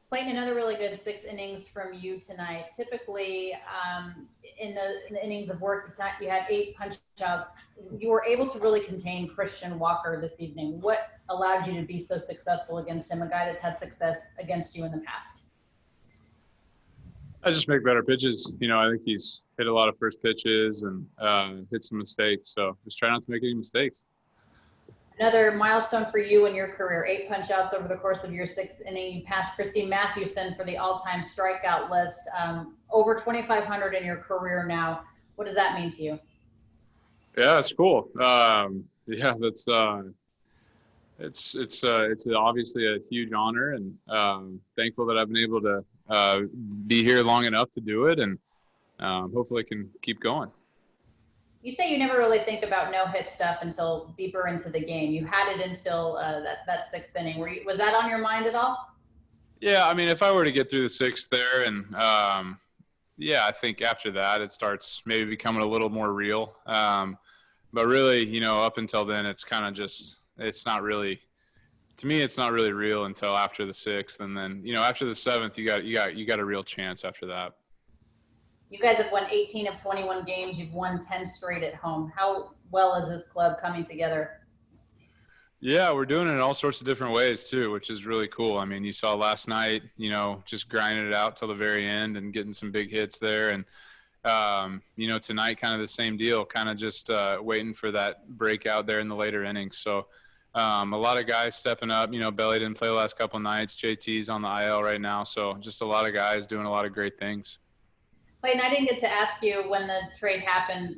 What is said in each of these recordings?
Clayton, another really good 6 innings from you tonight. Typically, in the innings of work, you had 8 punch outs. You were able to really contain Christian Walker this evening. What allowed you to be so successful against him, a guy that's had success against you in the past? I just make better pitches. I think he's hit a lot of first pitches and hit some mistakes. So just try not to make any mistakes. Another milestone for you in your career, 8 punch outs over the course of your 6th inning. You passed Christine Mathewson for the all-time strikeout list, over 2,500 in your career now. What does that mean to you? Yeah, that's cool. Yeah, that's it's obviously a huge honor, and thankful that I've been able to be here long enough to do it, and hopefully I can keep going. You say you never really think about no-hit stuff until deeper into the game. You had it until that 6th inning. Was that on your mind at all? Yeah, I mean, if I were to get through the 6th there, and yeah, I think after that it starts maybe becoming a little more real. But really, up until then, it's kind of just it's not really. To me, it's not really real until after the 6th, and then after the 7th, you got a real chance after that. You guys have won 18 of 21 games. You've won 10 straight at home. How well is this club coming together? Yeah, we're doing it in all sorts of different ways too, which is really cool. I mean, you saw last night, just grinding it out till the very end and getting some big hits there, and tonight kind of the same deal, kind of just waiting for that breakout there in the later innings. So. A lot of guys stepping up. Belly didn't play the last couple of nights. JT's on the IL right now. So just a lot of guys doing a lot of great things. Clayton, I didn't get to ask you when the trade happened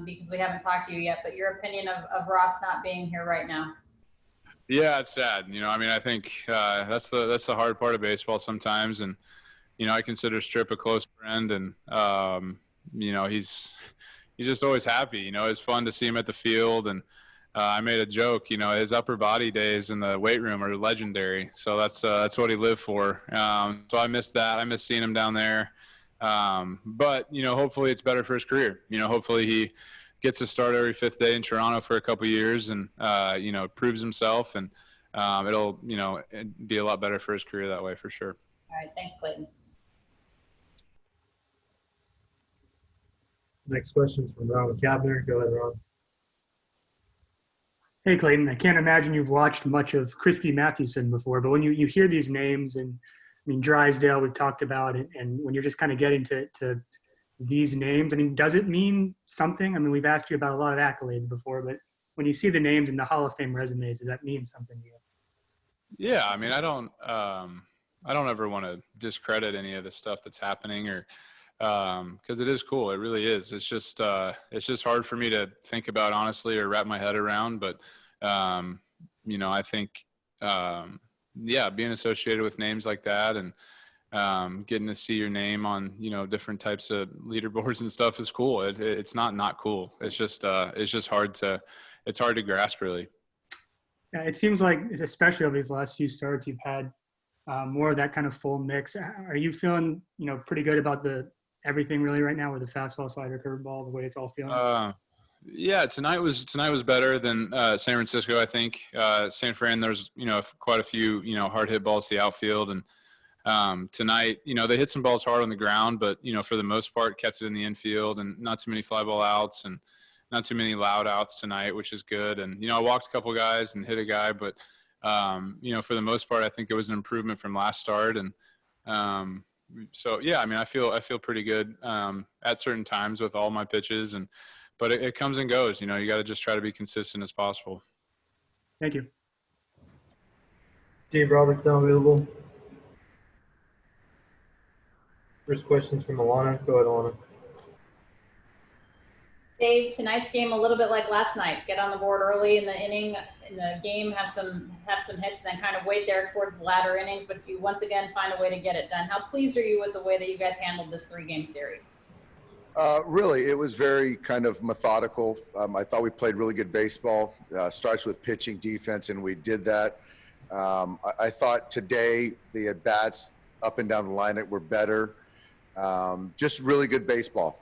because we haven't talked to you yet, but your opinion of Ross not being here right now. Yeah, it's sad. I mean, I think that's the hard part of baseball sometimes. And, I consider Strip a close friend, and, he's just always happy. It's fun to see him at the field, and I made a joke, his upper body days in the weight room are legendary. So that's what he lived for. So I missed that. I miss seeing him down there. But, hopefully it's better for his career. Hopefully he gets to start every 5th day in Toronto for a couple of years and, proves himself. And it'll, be a lot better for his career that way for sure. All right. Thanks, Clayton. Next question is from Ron Kabner. Go ahead, Ron. Hey, Clayton, I can't imagine you've watched much of Christy Mathewson before, but when you hear these names, and I mean, Drysdale, we've talked about it, and when you're just kind of getting to these names, I mean, does it mean something? I mean, we've asked you about a lot of accolades before, but when you see the names in the Hall of Fame resumes, does that mean something to you? Yeah, I mean, I don't ever want to discredit any of the stuff that's happening, or because it is cool. It really is. It's just hard for me to think about honestly or wrap my head around. But I think being associated with names like that and getting to see your name on different types of leaderboards and stuff is cool. It's not cool. It's just hard to grasp really. Yeah, it seems like, especially over these last few starts, you've had more of that kind of full mix. Are you feeling pretty good about everything really right now with the fastball, slider, curveball, the way it's all feeling? Yeah, tonight was better than San Francisco, I think. San Fran, there's quite a few hard hit balls to the outfield, and tonight they hit some balls hard on the ground, but for the most part kept it in the infield, and not too many fly ball outs and not too many loud outs tonight, which is good. And I walked a couple guys and hit a guy, but for the most part I think it was an improvement from last start. And so yeah, I mean, I feel pretty good at certain times with all my pitches, but it comes and goes. You got to just try to be consistent as possible. Thank you. Dave Roberts now available. First question's from Alana. Go ahead, Alana. Dave, tonight's game a little bit like last night. Get on the board early in the inning, in the game, have some hits, and then kind of wait there towards the latter innings. But you once again find a way to get it done. How pleased are you with the way that you guys handled this 3-game series? Really, it was very kind of methodical. I thought we played really good baseball. Starts with pitching, defense, and we did that. I thought today the at-bats up and down the line were better. Just really good baseball.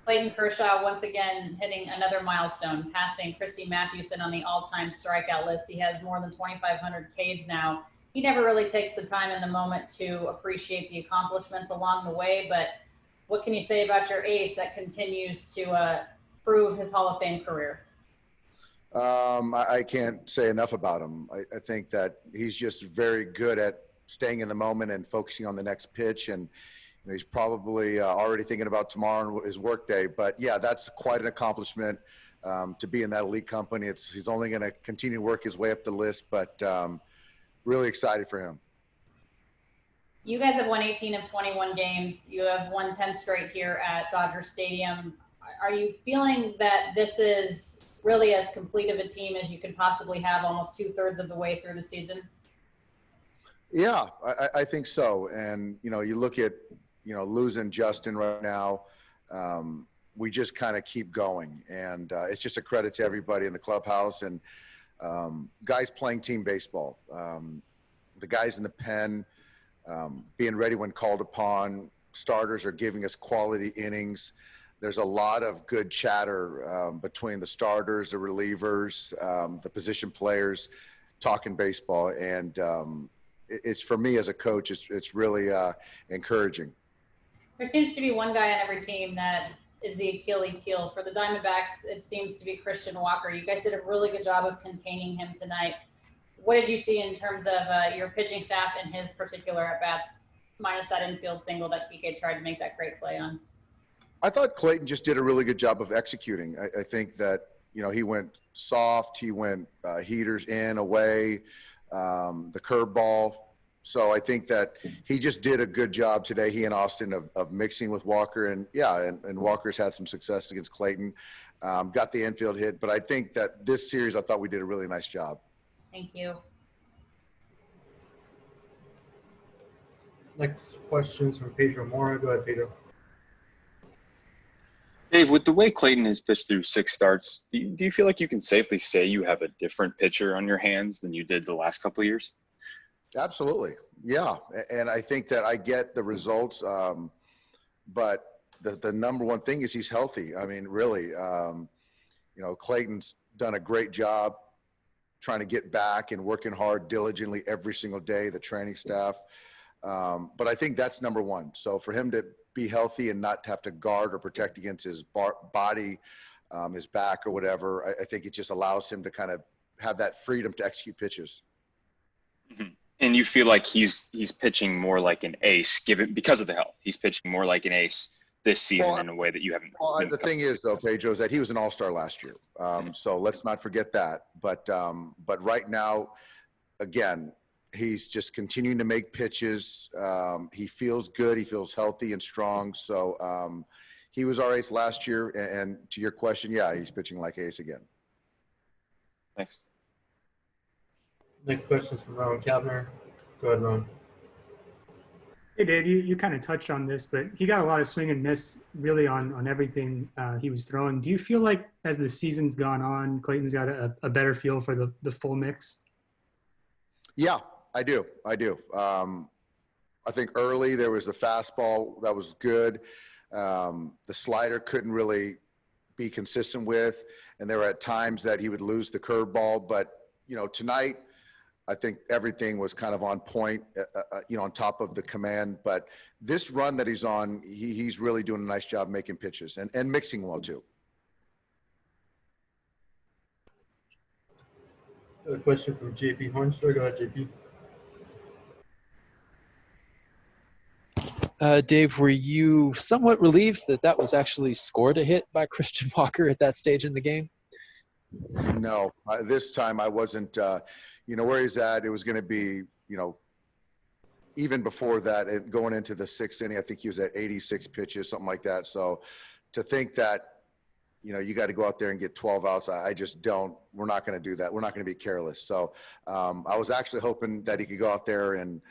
Clayton Kershaw once again hitting another milestone, passing Christy Mathewson on the all-time strikeout list. He has more than 2,500 Ks now. he never really takes the time in the moment to appreciate the accomplishments along the way. But what can you say about your ace that continues to prove his Hall of Fame career? I can't say enough about him. I think that he's just very good at staying in the moment and focusing on the next pitch. And he's probably already thinking about tomorrow and his work day. But yeah, that's quite an accomplishment to be in that elite company. He's only going to continue to work his way up the list, but really excited for him. You guys have won 18 of 21 games. You have won 10 straight here at Dodger Stadium. Are you feeling that this is really as complete of a team as you could possibly have almost 2/3 of the way through the season? Yeah, I think so. And, you look at, losing Justin right now, we just kind of keep going. And it's just a credit to everybody in the clubhouse and guys playing team baseball. The guys in the pen, being ready when called upon. Starters are giving us quality innings. There's a lot of good chatter between the starters, the relievers, the position players talking baseball. And it's, for me as a coach, it's really encouraging. There seems to be one guy on every team that is the Achilles heel. For the Diamondbacks, it seems to be Christian Walker. You guys did a really good job of containing him tonight. What did you see in terms of your pitching staff and his particular at-bats, minus that infield single that Kike tried to make that great play on? I thought Clayton just did a really good job of executing. I think that, he went soft, he went heaters in, away, the curveball. So I think that he just did a good job today, he and Austin, of mixing with Walker. And and Walker's had some success against Clayton, got the infield hit. But I think that this series, I thought we did a really nice job. Thank you. Next questions from Pedro Mora. Go ahead, Pedro. Dave, with the way Clayton has pitched through 6 starts, do you feel like you can safely say you have a different pitcher on your hands than you did the last couple of years? Absolutely. Yeah. And I think that I get the results. But the number one thing is he's healthy. I mean, really, Clayton's done a great job trying to get back and working hard diligently every single day, the training staff. But I think that's number one. So for him to be healthy and not have to guard or protect against his body, his back or whatever, I think it just allows him to kind of have that freedom to execute pitches. Mm-hmm. And you feel like he's pitching more like an ace, because of the health. He's pitching more like an ace this season in a way that you haven't. Well, the thing is, though, Pedro, is that he was an all-star last year. So let's not forget that. But right now, again, he's just continuing to make pitches. He feels good. He feels healthy and strong. So he was our ace last year. And to your question, yeah, he's pitching like ace again. Thanks. Next question is from Ron Kabner. Go ahead, Ron. Hey, Dave, you kind of touched on this, but he got a lot of swing and miss really on everything he was throwing. Do you feel like as the season's gone on, Clayton's got a better feel for the full mix? Yeah, I do. I think early there was a fastball that was good. The slider couldn't really be consistent with, and there were at times that he would lose the curveball. But, tonight – I think everything was kind of on point, on top of the command. But this run that he's on, he's really doing a nice job making pitches and mixing well, too. Got a question from JP Hornster. Go ahead, JP. Dave, were you somewhat relieved that was actually scored a hit by Christian Walker at that stage in the game? No, this time I wasn't. Where he's at, it was going to be, even before that, and going into the 6th inning, I think he was at 86 pitches, something like that. So to think that, you got to go out there and get 12 outs, I just don't. We're not going to do that. We're not going to be careless. So I was actually hoping that he could go out there and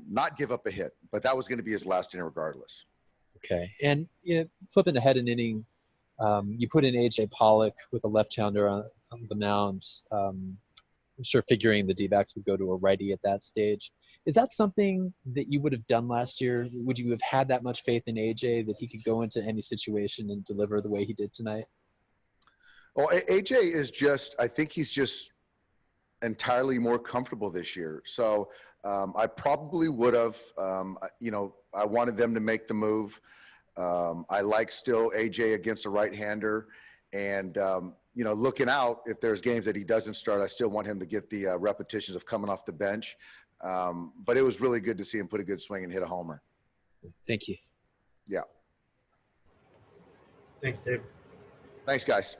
not give up a hit, but that was going to be his last inning regardless. Okay. And, flipping ahead an inning, you put in AJ Pollock with a left-hander on the mound. I'm sure figuring the D-backs would go to a righty at that stage. Is that something that you would have done last year? Would you have had that much faith in AJ that he could go into any situation and deliver the way he did tonight? Well, AJ is I think he's just entirely more comfortable this year. So I probably would have, I wanted them to make the move. I like still AJ against a right-hander, and looking out, if there's games that he doesn't start, I still want him to get the repetitions of coming off the bench. But it was really good to see him put a good swing and hit a homer. Thank you. Yeah. Thanks, Dave. Thanks, guys.